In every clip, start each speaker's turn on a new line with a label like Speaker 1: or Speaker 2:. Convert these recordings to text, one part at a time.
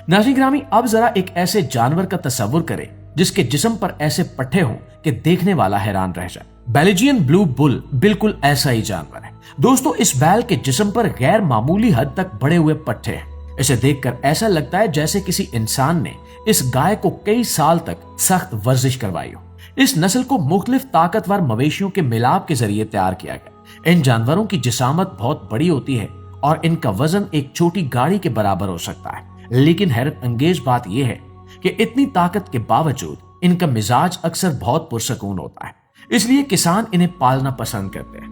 Speaker 1: नाज़रीन ग्रामी, अब जरा एक ऐसे जानवर का तस्वुर करें जिसके जिस्म पर ऐसे पट्टे हों कि देखने वाला हैरान रह जाए। बेल्जियन ब्लू बुल बिल्कुल ऐसा ही जानवर है। दोस्तों, इस बैल के जिस्म पर गैर मामूली हद तक बड़े हुए पट्टे हैं। इसे देखकर ऐसा लगता है जैसे किसी इंसान ने इस गाय को कई साल तक सख्त वर्जिश करवाई हो। इस नस्ल को मुख्तलिफ ताकतवर मवेशियों के मिलाप के जरिए तैयार किया गया। इन जानवरों की जिसामत बहुत बड़ी होती है और इनका वजन एक छोटी गाड़ी के बराबर हो सकता है। लेकिन हैरत अंगेज बात यह है कि इतनी ताकत के बावजूद इनका मिजाज अक्सर बहुत पुरसकून होता है, इसलिए किसान इन्हें पालना पसंद करते हैं।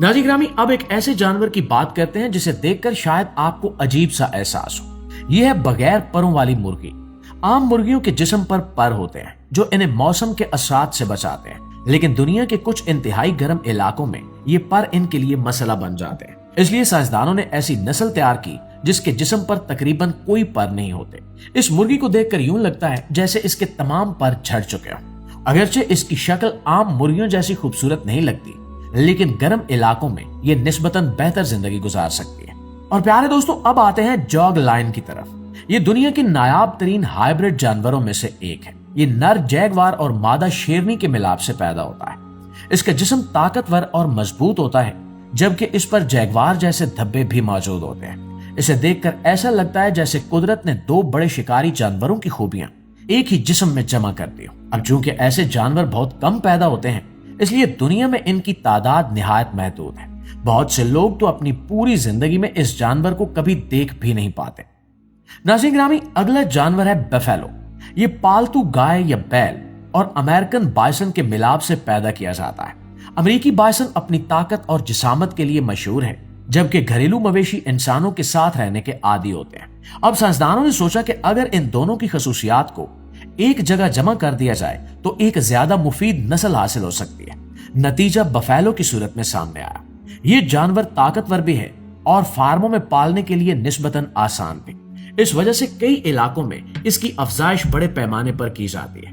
Speaker 1: नाज़रीन ग्रामी, अब एक ऐसे जानवर की बात करते हैं जिसे देखकर शायद आपको अजीब सा एहसास हो। यह है बगैर परों वाली मुर्गी। आम मुर्गियों के जिस्म पर पर होते हैं जो इन्हें मौसम के असरात से बचाते हैं, लेकिन दुनिया के कुछ इंतहाई गर्म इलाकों में ये पर इनके लिए मसला बन जाते हैं। इसलिए साइंसदानों ने ऐसी नस्ल तैयार की जिसके जिस्म पर तकरीबन कोई पर नहीं होते। इस मुर्गी को देखकर यूं लगता है जैसे इसके तमाम पर झड़ चुके हों। अगरचे इसकी शक्ल आम मुर्गियों जैसी खूबसूरत नहीं लगती, लेकिन गर्म इलाकों में ये निस्बतन बेहतर जिंदगी गुजार सकती है। और प्यारे दोस्तों, अब आते हैं जॉग लायन की तरफ। ये दुनिया के नायाब तरीन हाइब्रिड जानवरों में से एक है। ये नर जैगवार और मादा शेरनी के मिलाप से पैदा होता है। इसका जिस्म ताकतवर और मजबूत होता है, जबकि इस पर जैगवार जैसे धब्बे भी मौजूद होते हैं। इसे देखकर ऐसा लगता है जैसे कुदरत ने दो बड़े शिकारी जानवरों की खूबियां एक ही जिस्म में जमा कर दी हो। अब चूंकि ऐसे जानवर बहुत कम पैदा होते हैं, इसलिए दुनिया में इनकी तादाद निहायत महदूद है। बहुत से लोग तो अपनी पूरी जिंदगी में इस जानवर को कभी देख भी नहीं पाते। नाज़रीन ग्रामी, अगला जानवर है बफेलो। ये पालतू गाय या बैल और अमेरिकन बाइसन के मिलाप से पैदा किया जाता है। अमेरिकी बाइसन अपनी ताकत और जिसामत के लिए मशहूर है, जबकि घरेलू मवेशी इंसानों के साथ रहने के आदी होते हैं। अब साइंसदानों ने सोचा कि अगर इन दोनों की खसूसियात को एक जगह जमा कर दिया जाए तो एक ज्यादा मुफीद नस्ल हासिल हो सकती है। नतीजा बफेलो की सूरत में सामने आया। ये जानवर ताकतवर भी है और फार्मों में पालने के लिए निस्बतन आसान भी। इस वजह से कई इलाकों में इसकी अफजाइश बड़े पैमाने पर की जाती है।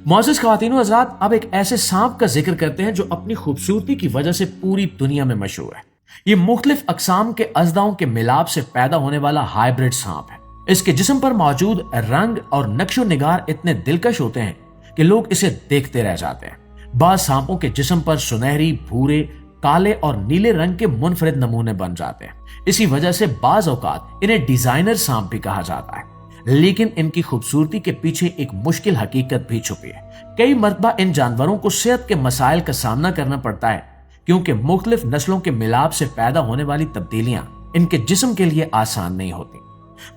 Speaker 1: मोअज़्ज़िज़ ख़वातीन व हज़रात, अब एक ऐसे सांप का जिक्र करते हैं जो अपनी खूबसूरती की वजह से पूरी दुनिया में मशहूर है। ये मुख्तलिफ अक़साम के अज़दाओं के मिलाप से पैदा होने वाला हाइब्रिड सांप है। इसके जिस्म पर मौजूद रंग और नक्शो निगार इतने दिलकश होते हैं कि लोग इसे देखते रह जाते हैं। बाज़ सांपों के जिस्म पर सुनहरी, भूरे, काले और नीले रंग के मुनफरिद नमूने बन जाते हैं। इसी वजह से बाज़ औक़ात इन्हें डिजाइनर सांप भी कहा जाता है। लेकिन इनकी खूबसूरती के पीछे एक मुश्किल हकीकत भी छुपी है। कई मरतबा इन जानवरों को सेहत के मसाइल का सामना करना पड़ता है, क्योंकि मुख्तलिफ नस्लों के मिलाप से पैदा होने वाली तब्दीलियां इनके जिस्म के लिए आसान नहीं होती।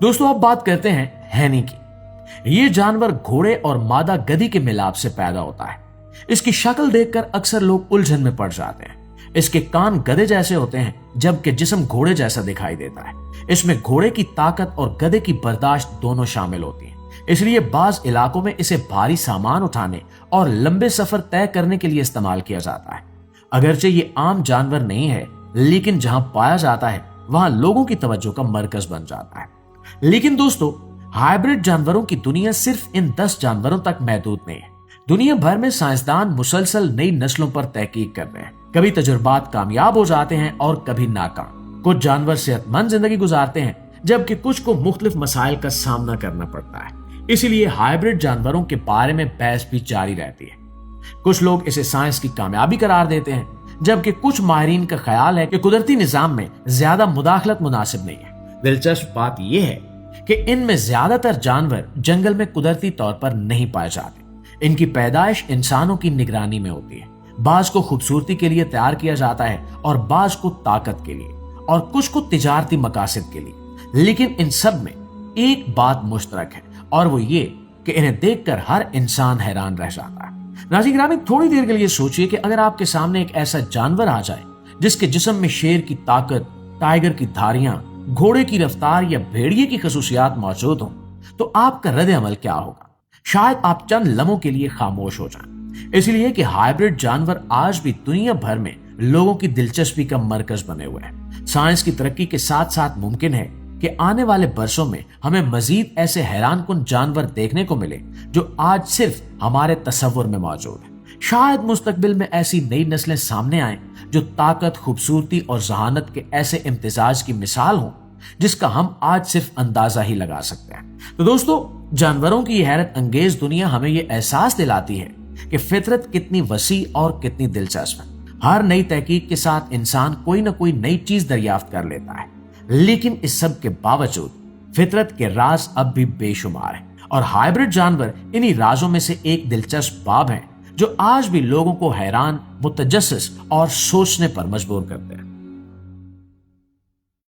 Speaker 1: दोस्तों, अब बात करते हैं हैनी की। ये जानवर घोड़े और मादा गधी के मिलाप से पैदा होता है। इसकी शक्ल देखकर अक्सर लोग उलझन में पड़ जाते हैं। इसके कान गधे जैसे होते हैं, जबकि जिस्म घोड़े जैसा दिखाई देता है। इसमें घोड़े की ताकत और गधे की बर्दाश्त दोनों शामिल होती है। इसलिए बाज इलाकों में इसे भारी सामान उठाने और लंबे सफर तय करने के लिए इस्तेमाल किया जाता है। अगरचे ये आम जानवर नहीं है, लेकिन जहां पाया जाता है वहां लोगों की तवज्जो का मरकज बन जाता है। लेकिन दोस्तों, हाइब्रिड जानवरों की दुनिया सिर्फ इन 10 जानवरों तक महदूद नहीं है। दुनिया भर में साइंसदान मुसलसल नई नस्लों पर तहकीक कर रहे हैं। कभी तजुर्बात कामयाब हो जाते हैं और कभी नाकाम। कुछ जानवर सेहतमंद जिंदगी गुजारते हैं, जबकि कुछ को मुख्तलिफ मसाइल का सामना करना पड़ता है। इसीलिए हाइब्रिड जानवरों के बारे में बहस भी जारी रहती है। कुछ लोग इसे साइंस की कामयाबी करार देते हैं, जबकि कुछ माहिरीन का ख्याल है कि कुदरती निजाम में ज्यादा मुदाखलत मुनासिब नहीं है। दिलचस्प बात यह है कि इनमें ज्यादातर जानवर जंगल में कुदरती तौर पर नहीं पाए जाते। इनकी पैदाइश इंसानों की निगरानी में होती है। बाज को खूबसूरती के लिए तैयार किया जाता है और बाज को ताकत के लिए और कुछ को तिजारती मकासद के लिए। लेकिन इन सब में एक बात मुश्तरक है, और वो ये कि इन्हें देखकर हर इंसान हैरान रह जाता है। नाज़रीन ग्रामी, थोड़ी देर के लिए सोचिए कि अगर आपके सामने एक ऐसा जानवर आ जाए जिसके जिस्म में शेर की ताकत, टाइगर की धारियां, घोड़े की रफ्तार या भेड़िए की खसूसियात मौजूद हों, तो आपका रद्द अमल क्या होगा? शायद आप चंद लम्हों के लिए खामोश हो जाएं। इसलिए कि हाइब्रिड जानवर आज भी दुनिया भर में लोगों की दिलचस्पी का मरकज बने हुए हैं। साइंस की तरक्की के साथ साथ मुमकिन है कि आने वाले बरसों में हमें मजीद ऐसे हैरानकुन जानवर देखने को मिले जो आज सिर्फ हमारे तसव्वुर में मौजूद है। शायद मुस्तकबिल में ऐसी नई नस्लें सामने आएं जो ताकत, खूबसूरती और जहानत के ऐसे इम्तिजाज की मिसाल हों جس کا ہم آج صرف اندازہ ہی لگا سکتے ہیں۔ تو دوستو، جانوروں کی یہ حیرت انگیز دنیا ہمیں یہ احساس دلاتی ہے کہ فطرت کتنی وسیع اور کتنی دلچسپ ہے۔ ہر نئی تحقیق کے ساتھ انسان کوئی نہ کوئی نئی چیز دریافت کر لیتا ہے، لیکن اس سب کے باوجود فطرت کے راز اب بھی بے شمار ہیں، اور ہائبرڈ جانور انہی رازوں میں سے ایک دلچسپ باب ہیں جو آج بھی لوگوں کو حیران، متجسس اور سوچنے پر مجبور کرتے ہیں۔